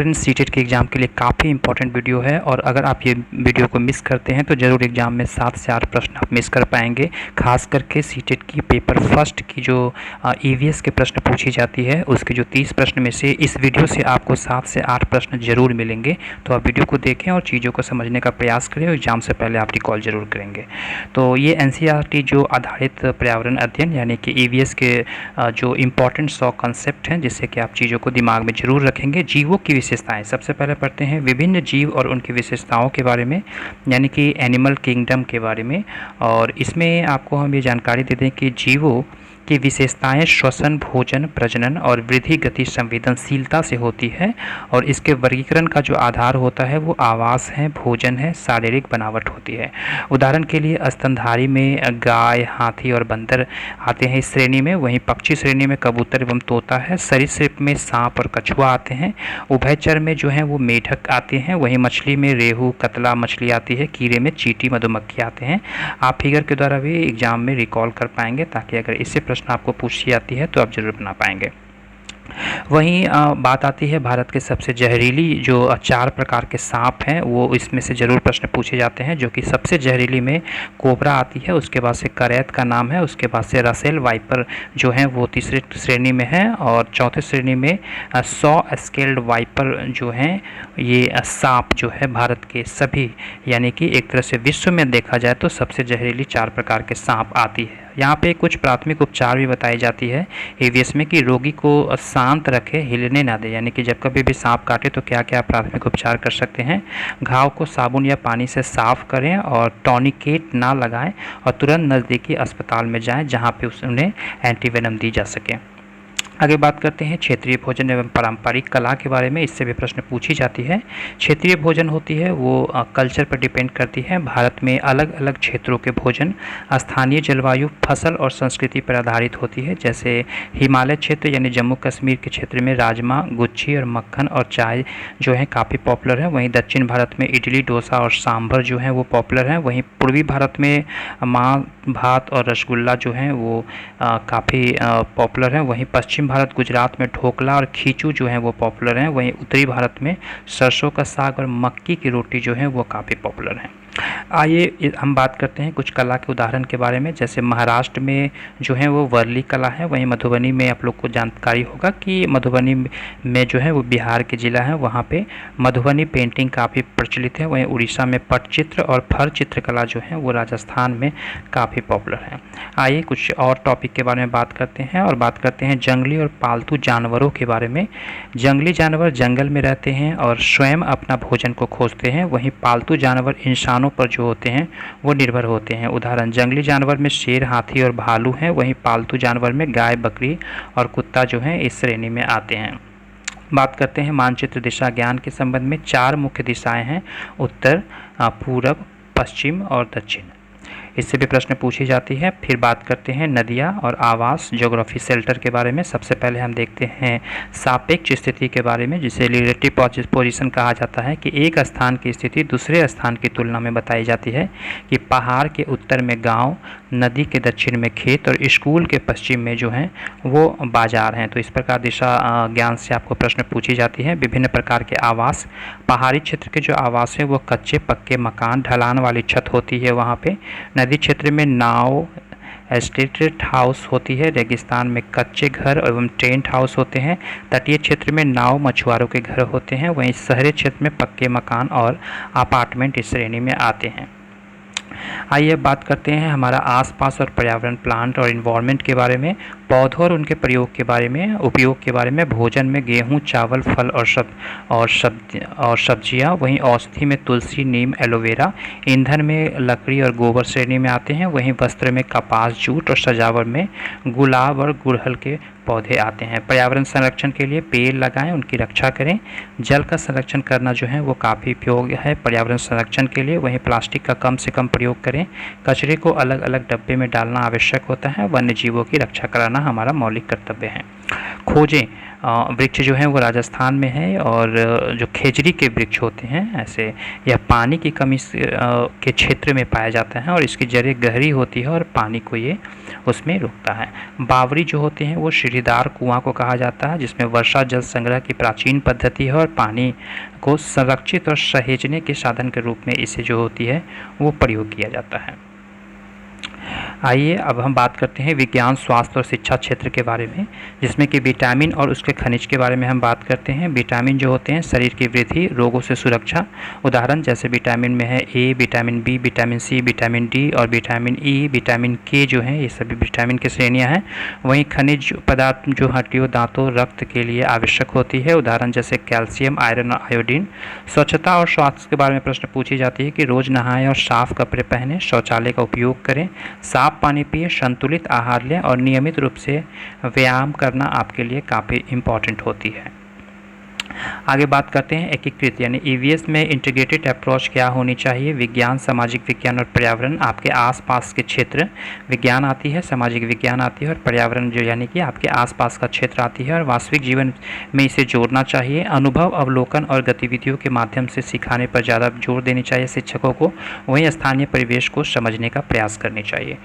Friends, CTET के exam के लिए काफ़ी इंपॉर्टेंट वीडियो है और अगर आप ये वीडियो को मिस करते हैं तो ज़रूर एग्ज़ाम में 7 से 8 प्रश्न आप मिस कर पाएंगे। खास करके सीटेट की पेपर फर्स्ट की जो ईवीएस के प्रश्न पूछी जाती है उसके जो 30 प्रश्न में से इस वीडियो से आपको 7 से 8 प्रश्न जरूर मिलेंगे। तो आप वीडियो को देखें और चीज़ों को समझने का प्रयास करें और एग्ज़ाम से पहले आप रिकॉल जरूर करेंगे। तो ये एनसीईआरटी जो आधारित पर्यावरण अध्ययन यानी कि ईवीएस के जो इम्पॉर्टेंट 100 कॉन्सेप्ट हैं जिससे कि आप चीज़ों को दिमाग में जरूर रखेंगे। जीवों की विशेषताएं सबसे पहले पढ़ते हैं, विभिन्न जीव और उनकी विशेषताओं के बारे में यानी कि एनिमल किंगडम के बारे में। और इसमें आपको हम ये जानकारी दे दें कि जीवों की विशेषताएं श्वसन, भोजन, प्रजनन और वृद्धि गति संवेदनशीलता से होती है और इसके वर्गीकरण का जो आधार होता है वो आवास है, भोजन है, शारीरिक बनावट होती है। उदाहरण के लिए स्तनधारी में गाय, हाथी और बंदर आते हैं इस श्रेणी में। वहीं पक्षी श्रेणी में कबूतर एवं तोता है। सरीसृप में सांप और कछुआ आते हैं। उभयचर में जो है वो मेढक आते हैं। वहीं मछली में रेहू, कतला मछली आती है। कीड़े में चींटी, मधुमक्खी आते हैं। आप फिगर के द्वारा भी एग्जाम में रिकॉल कर पाएंगे ताकि अगर इससे प्रश्न आपको पूछी जाती है तो आप जरूर बना पाएंगे। वहीं बात आती है भारत के सबसे जहरीली जो 4 प्रकार के सांप हैं वो इसमें से ज़रूर प्रश्न पूछे जाते हैं। जो कि सबसे जहरीली में कोबरा आती है, उसके बाद से करैत का नाम है, उसके बाद से रसेल वाइपर जो है वो तीसरी श्रेणी में है और चौथे श्रेणी में 100 स्केल्ड वाइपर जो हैं। ये सांप जो है भारत के सभी यानी कि एक तरह से विश्व में देखा जाए तो सबसे जहरीली 4 प्रकार के सांप आती है। यहाँ पे कुछ प्राथमिक उपचार भी बताई जाती है ईवीएस में कि रोगी को शांत रखे, हिलने ना दे, यानी कि जब कभी भी सांप काटे तो क्या क्या प्राथमिक उपचार कर सकते हैं। घाव को साबुन या पानी से साफ करें और टॉनिकेट ना लगाएं और तुरंत नज़दीकी अस्पताल में जाएं जहाँ पे उन्हें एंटीवेनम दी जा सके। आगे बात करते हैं क्षेत्रीय भोजन एवं पारंपरिक कला के बारे में। इससे भी प्रश्न पूछी जाती है। क्षेत्रीय भोजन होती है वो कल्चर पर डिपेंड करती है। भारत में अलग अलग क्षेत्रों के भोजन स्थानीय जलवायु, फसल और संस्कृति पर आधारित होती है। जैसे हिमालय क्षेत्र यानी जम्मू कश्मीर के क्षेत्र में राजमा, गुच्छी और मक्खन और चाय जो है काफ़ी पॉपुलर है। वहीं दक्षिण भारत में इडली, डोसा और सांभर जो है वो पॉपुलर है। वहीं पूर्वी भारत में माँ भात और रसगुल्ला जो है वो काफ़ी पॉपुलर है। वहीं पश्चिम भारत गुजरात में ढोकला और खींचू जो है वो पॉपुलर हैं। वहीं उत्तरी भारत में सरसों का साग और मक्की की रोटी जो है वो काफ़ी पॉपुलर हैं। आइए हम बात करते हैं कुछ कला के उदाहरण के बारे में। जैसे महाराष्ट्र में जो है वो वर्ली कला है। वहीं मधुबनी में आप लोग को जानकारी होगा कि मधुबनी में जो है वो बिहार के ज़िला है, वहाँ पे मधुबनी पेंटिंग काफ़ी प्रचलित है। वहीं उड़ीसा में पटचित्र और फर चित्रकला जो है वो राजस्थान में काफ़ी पॉपुलर है। आइए कुछ और टॉपिक के बारे में बात करते हैं और बात करते हैं जंगली और पालतू जानवरों के बारे में। जंगली जानवर जंगल में रहते हैं और स्वयं अपना भोजन को खोजते हैं। वहीं पालतू जानवर इंसानों पर जो होते हैं वो निर्भर होते हैं। उदाहरण जंगली जानवर में शेर, हाथी और भालू हैं। वहीं पालतू जानवर में गाय, बकरी और कुत्ता जो हैं इस श्रेणी में आते हैं। बात करते हैं मानचित्र दिशा ज्ञान के संबंध में। 4 मुख्य दिशाएं हैं, उत्तर, पूरब, पश्चिम और दक्षिण। इससे भी प्रश्न पूछी जाती है। फिर बात करते हैं नदियाँ और आवास, ज्योग्राफी शेल्टर के बारे में। सबसे पहले हम देखते हैं सापेक्ष स्थिति के बारे में, जिसे रिलेटिव पोजीशन कहा जाता है कि एक स्थान की स्थिति दूसरे स्थान की तुलना में बताई जाती है। कि पहाड़ के उत्तर में गांव, नदी के दक्षिण में खेत और स्कूल के पश्चिम में जो हैं वो बाजार हैं। तो इस प्रकार दिशा ज्ञान से आपको प्रश्न पूछी जाती है। विभिन्न प्रकार के आवास, पहाड़ी क्षेत्र के जो आवास है वो कच्चे पक्के मकान, ढलान वाली छत होती है वहाँ पे। नदी क्षेत्र में नाव, एस्टेट हाउस होती है। रेगिस्तान में कच्चे घर एवं टेंट हाउस होते हैं। तटीय क्षेत्र में नाव, मछुआरों के घर होते हैं। वहीं शहरी क्षेत्र में पक्के मकान और अपार्टमेंट इस श्रेणी में आते हैं। आइए बात करते हैं हमारा आसपास और पर्यावरण, प्लांट और इन्वायरमेंट के बारे में। पौधों और उनके प्रयोग के बारे में, उपयोग के बारे में। भोजन में गेहूं, चावल, फल और सब्जियां। वहीं औषधि में तुलसी, नीम, एलोवेरा। ईंधन में लकड़ी और गोबर श्रेणी में आते हैं। वहीं वस्त्र में कपास, जूट और सजावट में गुलाब और गुड़हल के पौधे आते हैं। पर्यावरण संरक्षण के लिए पेड़ लगाएं, उनकी रक्षा करें। जल का संरक्षण करना जो है वो काफ़ी उपयोग है पर्यावरण संरक्षण के लिए। वहीं प्लास्टिक का कम से कम प्रयोग करें। कचरे को अलग अलग डब्बे में डालना आवश्यक होता है। वन्य जीवों की रक्षा कराना हमारा मौलिक कर्तव्य है। खोजें वृक्ष जो है वो राजस्थान में है और जो खेजड़ी के वृक्ष होते हैं ऐसे, यह पानी की कमी के क्षेत्र में पाया जाता है और इसकी जड़ें गहरी होती है और पानी को ये उसमें रोकता है। बावरी जो होते हैं वो सीढ़ीदार कुआं को कहा जाता है, जिसमें वर्षा जल संग्रह की प्राचीन पद्धति है और पानी को संरक्षित और सहेजने के साधन के रूप में इसे जो होती है वो प्रयोग किया जाता है। आइए अब हम बात करते हैं विज्ञान, स्वास्थ्य और शिक्षा क्षेत्र के बारे में, जिसमें कि विटामिन और उसके खनिज के बारे में हम बात करते हैं। विटामिन जो होते हैं शरीर की वृद्धि, रोगों से सुरक्षा, उदाहरण जैसे विटामिन में है A, vitamin B, vitamin C, vitamin D और विटामिन ई, विटामिन के जो हैं ये सभी विटामिन की श्रेणियाँ हैं। वहीं खनिज पदार्थ जो हड्डियों, दांतों, रक्त के लिए आवश्यक होती है, उदाहरण जैसे कैल्शियम, आयरन और आयोडीन। स्वच्छता और स्वास्थ्य के बारे में प्रश्न पूछी जाती है कि रोज़ नहाएं और साफ कपड़े पहनें, शौचालय का उपयोग करें, साफ पानी पिए, संतुलित आहार लें और नियमित रूप से व्यायाम करना आपके लिए काफ़ी इम्पॉर्टेंट होती है। आगे बात करते हैं एकीकृत यानी ईवीएस में इंटीग्रेटेड अप्रोच क्या होनी चाहिए। विज्ञान, सामाजिक विज्ञान और पर्यावरण, आपके आसपास के क्षेत्र, विज्ञान आती है, सामाजिक विज्ञान आती है और पर्यावरण जो यानी कि आपके आसपास का क्षेत्र आती है और वास्तविक जीवन में इसे जोड़ना चाहिए। अनुभव, अवलोकन और गतिविधियों के माध्यम से सिखाने पर ज़्यादा जोर देनी चाहिए शिक्षकों को, वहीं स्थानीय परिवेश को समझने का प्रयास करनी चाहिए।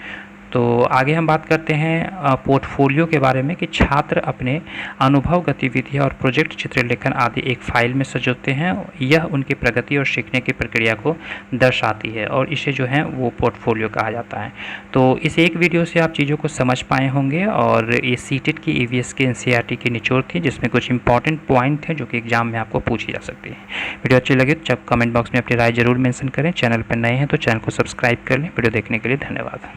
तो आगे हम बात करते हैं पोर्टफोलियो के बारे में कि छात्र अपने अनुभव, गतिविधियाँ और प्रोजेक्ट, चित्रलेखन आदि एक फाइल में सजोते हैं। यह उनकी प्रगति और सीखने की प्रक्रिया को दर्शाती है और इसे जो है वो पोर्टफोलियो कहा जाता है। तो इस एक वीडियो से आप चीज़ों को समझ पाए होंगे और ये सीटेट की ईवीएस के एनसीईआरटी की निचोड़ थी, जिसमें कुछ इंपॉर्टेंट पॉइंट थे जो कि एग्जाम में आपको पूछी जा सकती है। वीडियो अच्छी लगे तो कमेंट बॉक्स में अपनी राय जरूर मेंशन करें। चैनल पर नए हैं तो चैनल को सब्सक्राइब कर लें। वीडियो देखने के लिए धन्यवाद।